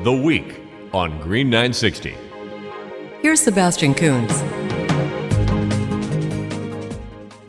The Week on Green 960. Here's Sebastian Kunz.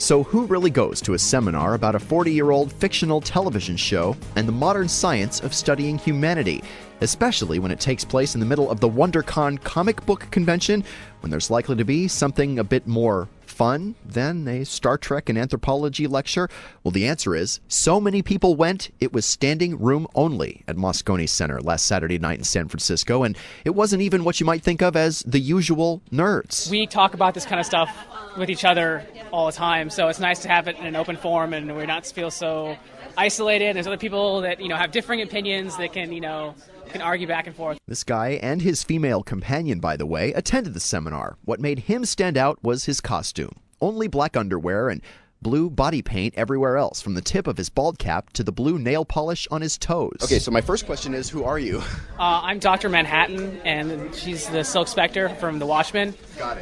So who really goes to a seminar about a 40-year-old fictional television show and the modern science of studying humanity, especially when it takes place in the middle of the WonderCon comic book convention, when there's likely to be something a bit more fun than a Star Trek and anthropology lecture? Well, the answer is, so many people went, it was standing room only at Moscone Center last Saturday night in San Francisco, and it wasn't even what you might think of as the usual nerds. We talk about this kind of stuff with each other all the time, so it's nice to have it in an open forum and we not feel so isolated. There's other people that, have differing opinions that can argue back and forth. This guy and his female companion, by the way, attended the seminar. What made him stand out was his costume. Only black underwear and blue body paint everywhere else, from the tip of his bald cap to the blue nail polish on his toes. Okay, so my first question is, who are you? I'm Dr. Manhattan, and she's the Silk Spectre from The Watchmen,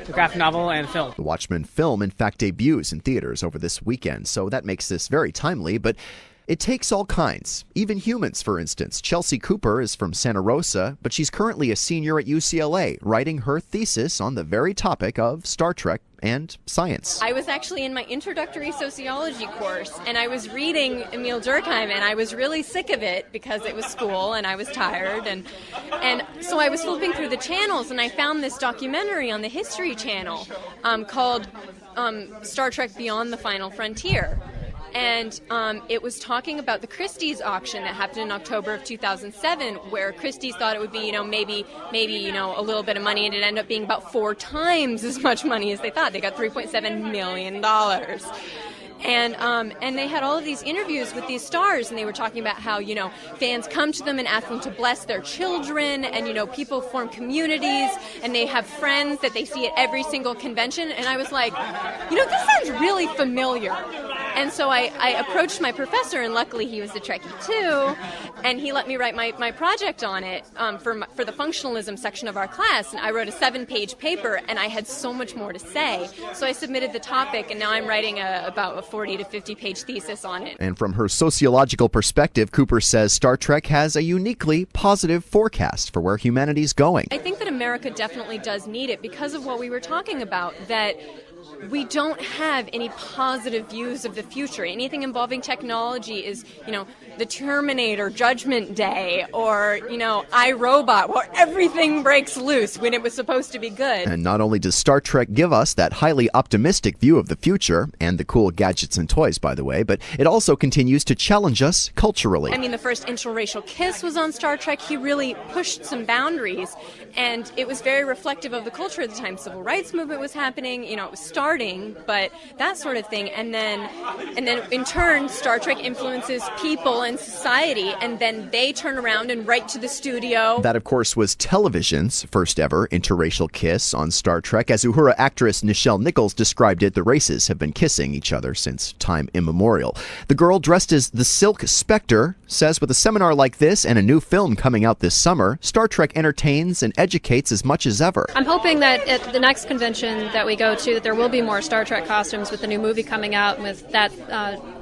the graphic novel and film. The Watchmen film, in fact, debuts in theaters over this weekend, so that makes this very timely, but it takes all kinds, even humans, for instance. Chelsea Cooper is from Santa Rosa, but she's currently a senior at UCLA, writing her thesis on the very topic of Star Trek and science. I was actually in my introductory sociology course, and I was reading Emil Durkheim, and I was really sick of it because it was school and I was tired, and so I was flipping through the channels, and I found this documentary on the History Channel called Star Trek Beyond the Final Frontier. And it was talking about the Christie's auction that happened in October of 2007, where Christie's thought it would be, maybe a little bit of money, and it ended up being about 4 times as much money as they thought. They got $3.7 million. And they had all of these interviews with these stars, and they were talking about how, fans come to them and ask them to bless their children, and, people form communities, and they have friends that they see at every single convention. And I was like, this sounds really familiar. And so I approached my professor, and luckily he was a Trekkie too, and he let me write my project on it for the functionalism section of our class. And I wrote a 7-page paper, and I had so much more to say. So I submitted the topic, and now I'm writing about a 40 to 50-page thesis on it. And from her sociological perspective, Cooper says Star Trek has a uniquely positive forecast for where humanity's going. I think that America definitely does need it because of what we were talking about, that we don't have any positive views of the future. Anything involving technology is, the Terminator, Judgment Day, or, iRobot, where everything breaks loose when it was supposed to be good. And not only does Star Trek give us that highly optimistic view of the future, and the cool gadgets and toys, by the way, but it also continues to challenge us culturally. The first interracial kiss was on Star Trek. He really pushed some boundaries, and it was very reflective of the culture at the time. Civil rights movement was happening, it was starting, but that sort of thing. And then in turn, Star Trek influences people and society, and then they turn around and write to the studio. That, of course, was television's first ever interracial kiss on Star Trek. As Uhura actress Nichelle Nichols described it, the races have been kissing each other since time immemorial. The girl dressed as the Silk Spectre says with a seminar like this and a new film coming out this summer, Star Trek entertains and educates as much as ever. I'm hoping that at the next convention that we go to, that there will be more Star Trek costumes with the new movie coming out, and with that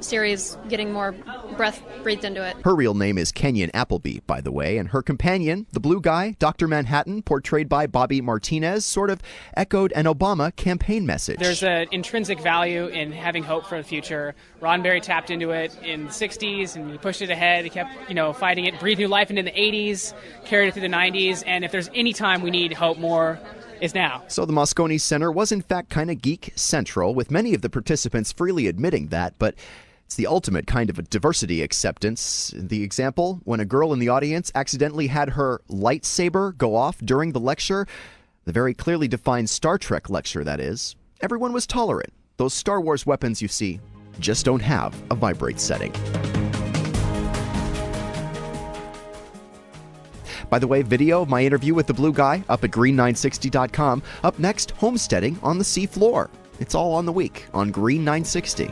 series getting more breath breathed into it. Her real name is Kenyon Appleby, by the way, and her companion, the blue guy, Dr. Manhattan, portrayed by Bobby Martinez, sort of echoed an Obama campaign message. There's an intrinsic value in having hope for the future. Roddenberry tapped into it in the 60s, and he pushed it ahead. He kept, fighting it, breathed new life into the 80s, carried it through the 90s, and if there's any time we need hope more, is now. So the Moscone Center was in fact kind of geek central, with many of the participants freely admitting that, but it's the ultimate kind of a diversity acceptance. The example, when a girl in the audience accidentally had her lightsaber go off during the lecture, the very clearly defined Star Trek lecture, that is. Everyone was tolerant. Those Star Wars weapons, you see, just don't have a vibrate setting. By the way, video of my interview with the blue guy up at green960.com. Up next, homesteading on the sea floor. It's all on the week on Green 960.